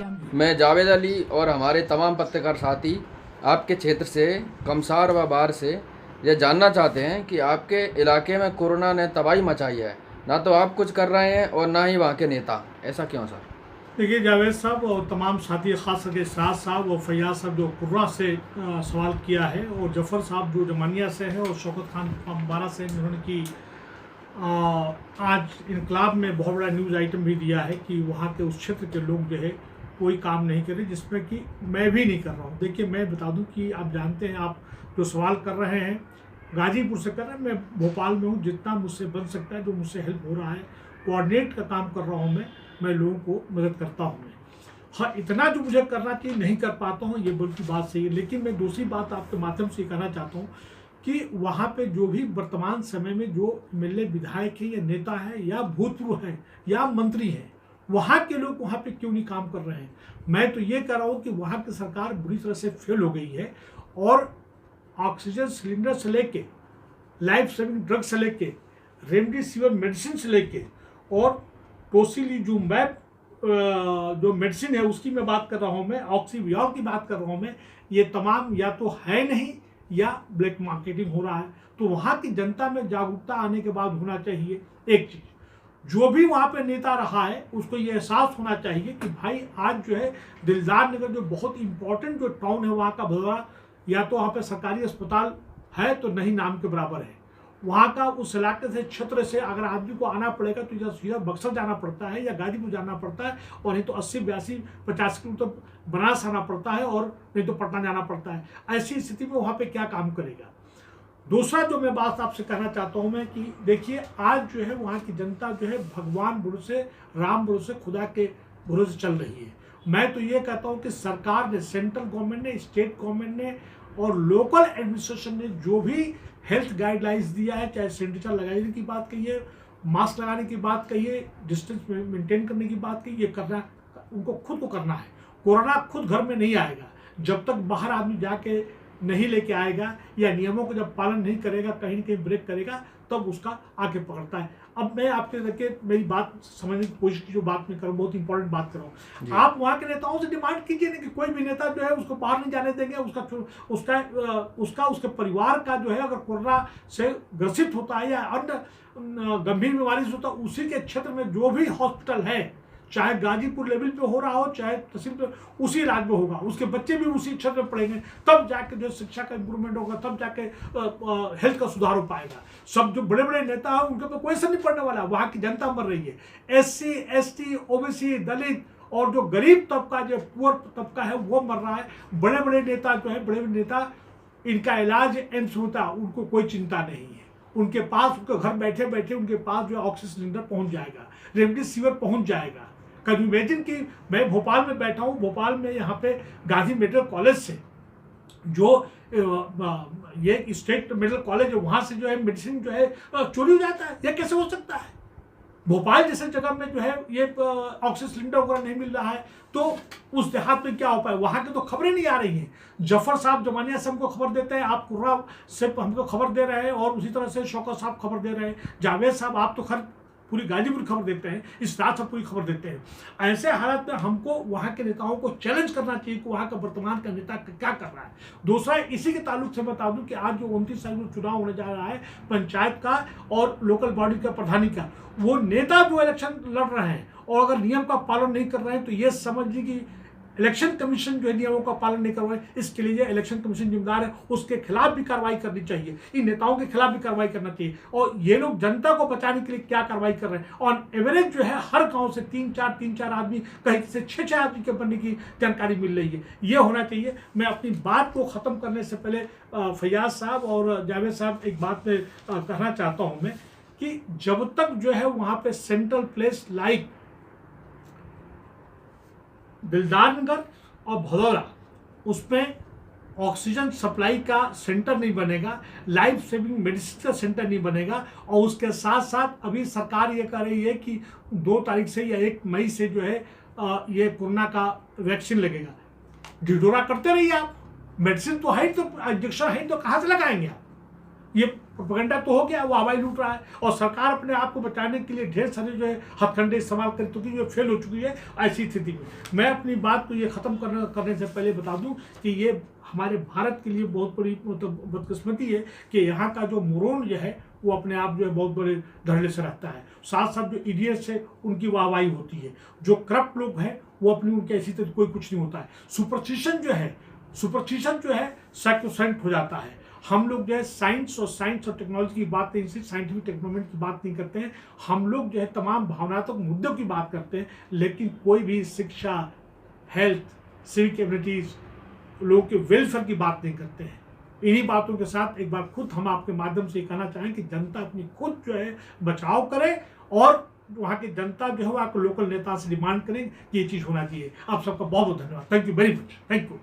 मैं जावेद अली और हमारे तमाम पत्रकार साथी आपके क्षेत्र से कमसार व बार से ये जानना चाहते हैं कि आपके इलाके में कोरोना ने तबाही मचाई है। ना तो आप कुछ कर रहे हैं और ना ही वहाँ के नेता, ऐसा क्यों सर? देखिए जावेद साहब और तमाम साथी, खास करके साद साहब और फैयाज साहब जो कुर्रा से सवाल किया है, और जफ़र साहब जो जमानिया से है, और शौकत खान बारा से, उन्होंने की आज इनकलाब में बहुत बड़ा न्यूज़ आइटम भी दिया है कि वहाँ के उस क्षेत्र के लोग जो है कोई काम नहीं करे, जिसमें कि मैं भी नहीं कर रहा हूँ। देखिए मैं बता दूँ कि आप जानते हैं, आप जो सवाल कर रहे हैं गाजीपुर से कर रहे हैं, मैं भोपाल में हूँ। जितना मुझसे बन सकता है, जो मुझसे हेल्प हो रहा है, कोऑर्डिनेट का काम कर रहा हूँ मैं लोगों को मदद करता हूँ। हाँ, इतना जो मुझे करना चाहिए नहीं कर पाता हूँ, ये बल्कि बात सही है। लेकिन मैं दूसरी बात आपके माध्यम से कहना चाहता हूँ कि वहाँ पे जो भी वर्तमान समय में जो एमएलए, विधायक है, या नेता है, या भूतपूर्व है, या मंत्री हैं, वहाँ के लोग वहाँ पे क्यों नहीं काम कर रहे हैं? मैं तो ये कह रहा हूँ कि वहाँ की सरकार बुरी तरह से फेल हो गई है, और ऑक्सीजन सिलेंडर से लेके, लाइफ सेविंग ड्रग से लेके, रेमडेसिविर मेडिसिन से लेके, और टोसिलीजुमैब जो मेडिसिन है उसकी मैं बात कर रहा हूँ, मैं ऑक्सीवियर की बात कर रहा हूँ, मैं ये तमाम या तो है नहीं या ब्लैक मार्केटिंग हो रहा है। तो वहाँ की जनता में जागरूकता आने के बाद होना चाहिए एक चीज़, जो भी वहाँ पे नेता रहा है उसको ये एहसास होना चाहिए कि भाई आज जो है दिलदार नगर जो बहुत इंपॉर्टेंट जो टाउन है वहाँ का भदौरा, या तो वहाँ पे सरकारी अस्पताल है तो नहीं नाम के बराबर है। वहाँ का उस इलाके से, क्षेत्र से अगर आदमी को आना पड़ेगा तो या सीधा बक्सर जाना पड़ता है या गाजीपुर जाना पड़ता है, और नहीं तो 80-82-50 किलोमीटर तो बनारस आना पड़ता है, और नहीं तो पटना जाना पड़ता है। ऐसी स्थिति में वहाँ पे क्या काम करेगा? दूसरा जो मैं बात आपसे कहना चाहता हूँ मैं, कि देखिए आज जो है वहाँ की जनता जो है भगवान भरोसे, राम भरोसे, खुदा के भरोसे चल रही है। मैं तो ये कहता हूँ कि सरकार ने, सेंट्रल गवर्नमेंट ने, स्टेट गवर्नमेंट ने और लोकल एडमिनिस्ट्रेशन ने जो भी हेल्थ गाइडलाइंस दिया है, चाहे सैनिटाइजर लगाने की बात कहिए, मास्क लगाने की बात कहिए, डिस्टेंस मेंटेन करने की बात कहिए, ये करना उनको खुद को करना है। कोरोना खुद घर में नहीं आएगा जब तक बाहर आदमी जाके नहीं लेके आएगा, या नियमों को जब पालन नहीं करेगा, कहीं न कहीं ब्रेक करेगा, तब उसका आगे पकड़ता है। अब मैं आपके देखिए मेरी बात समझने की कोशिश की, जो बात मैं करूँ बहुत इंपॉर्टेंट बात कर रहा हूँ। आप वहाँ के नेताओं से डिमांड कीजिए ना कि कोई भी नेता जो है उसको बाहर नहीं जाने देंगे, उसका उसके परिवार का जो है अगर कोरोना से ग्रसित होता है या अन्य गंभीर बीमारी से होता है, उसी के क्षेत्र में जो भी हॉस्पिटल है, चाहे गाजीपुर लेवल पे हो रहा हो, चाहे तहसील पे, उसी इलाज में होगा, उसके बच्चे भी उसी क्षेत्र में पढ़ेंगे, तब जाके जो शिक्षा का इंप्रूवमेंट होगा, तब जाके हेल्थ का सुधार हो पाएगा। सब जो बड़े बड़े नेता हैं उनके तो कोई असर नहीं पड़ने वाला, वहाँ की जनता मर रही है। SC, ST, OBC, दलित और जो गरीब तबका, जो पुअर तबका है, वो मर रहा है। बड़े बड़े नेता जो है, बड़े बड़े नेता, इनका इलाज एम्स होता, उनको कोई चिंता नहीं है। उनके पास, उनके घर बैठे बैठे उनके पास जो ऑक्सीजन सिलेंडर पहुँच जाएगा, रेमडेसिविर पहुँच जाएगा। कभी इमेजिन कि मैं भोपाल में बैठा हूँ, भोपाल में यहाँ पे गाजी मेडिकल कॉलेज से जो ये स्टेट मेडिकल कॉलेज है, वहाँ से जो है मेडिसिन जो है चोरी हो जाता है। यह कैसे हो सकता है? भोपाल जैसे जगह में जो है ये ऑक्सीजन सिलेंडर वगैरह नहीं मिल रहा है, तो उस देहात में क्या हो पाए? वहाँ की तो खबरें नहीं आ रही हैं। जफर साहब जमानिया से हमको खबर देते हैं, आप कुर्रा से हमको खबर दे रहे हैं, और उसी तरह से शौकत साहब खबर दे रहे हैं, जावेद साहब आप तो खैर पूरी गाजीपुर खबर देते हैं, इस रात सब पूरी खबर देते हैं। ऐसे हालात में हमको वहाँ के नेताओं को चैलेंज करना चाहिए कि वहाँ का वर्तमान का नेता क्या कर रहा है। दूसरा, इसी के ताल्लुक से बता दूं कि आज जो 29 तारीख को चुनाव होने जा रहा है पंचायत का और लोकल बॉडी का प्रधानी का, वो नेता जो इलेक्शन लड़ रहे हैं और अगर नियम का पालन नहीं कर रहे हैं, तो ये समझ लीजिए कि इलेक्शन कमीशन जो है नियमों का पालन नहीं कर रहा है। इसके लिए इलेक्शन कमीशन जिम्मेदार है, उसके खिलाफ भी कार्रवाई करनी चाहिए, इन नेताओं के खिलाफ भी कार्रवाई करना चाहिए। और ये लोग जनता को बचाने के लिए क्या कार्रवाई कर रहे हैं? ऑन एवरेज जो है हर गांव से 3-4 आदमी, कहीं से 6 आदमी के बनने की जानकारी मिल रही है। ये होना चाहिए। मैं अपनी बात को ख़त्म करने से पहले फैयाज साहब और जावेद साहब, एक बात में कहना चाहता हूँ मैं, कि जब तक जो है वहाँ पे सेंट्रल प्लेस लाइक दिलदार नगर और भदौरा, उसमें ऑक्सीजन सप्लाई का सेंटर नहीं बनेगा, लाइफ सेविंग मेडिसिन का सेंटर नहीं बनेगा, और उसके साथ साथ अभी सरकार ये कह रही है कि 2 तारीख से या 1 मई से जो है ये कोरोना का वैक्सीन लगेगा। ढिढोरा करते रहिए आप, मेडिसिन तो है, तो इंजेक्शन है, तो कहाँ से लगाएंगे आप? ये प्रोपेगेंडा तो हो गया, वो हवाई लूट रहा है, और सरकार अपने आप को बचाने के लिए ढेर सारे जो है हथकंडे इस्तेमाल कर चुकी है, जो फेल हो चुकी है। ऐसी स्थिति में मैं अपनी बात को ये ख़त्म करने से पहले बता दूं कि ये हमारे भारत के लिए बहुत बड़ी मतलब बदकिस्मती है कि यहाँ का जो मोरन जो है वो अपने आप जो है बहुत बड़े धड़ल्ले से रहता है, साथ साथ जो इडियट्स है उनकी वाहवाही होती है, जो करप्ट लोग हैं वो अपनी उनके ऐसी तरह कोई कुछ नहीं होता है। सुपरस्टिशन जो है सैक्रोसेंट हो जाता है। हम लोग जो है साइंस और टेक्नोलॉजी की बात नहीं, सिर्फ साइंटिफिक टेक्नोलॉजी की बात नहीं करते हैं, हम लोग जो है तमाम भावनात्मक मुद्दों की बात करते हैं, लेकिन कोई भी शिक्षा, हेल्थ, सिविक एबिलिटीज, लोगों के वेलफेयर की बात नहीं करते हैं। इन्हीं बातों के साथ एक बार खुद हम आपके माध्यम से कहना चाहें कि जनता अपनी खुद जो है बचाव करे, और वहाँ की जनता जो है वो आपको लोकल नेता से डिमांड करें कि ये चीज़ होना चाहिए। आप सबका बहुत बहुत धन्यवाद। Thank you very much. Thank you.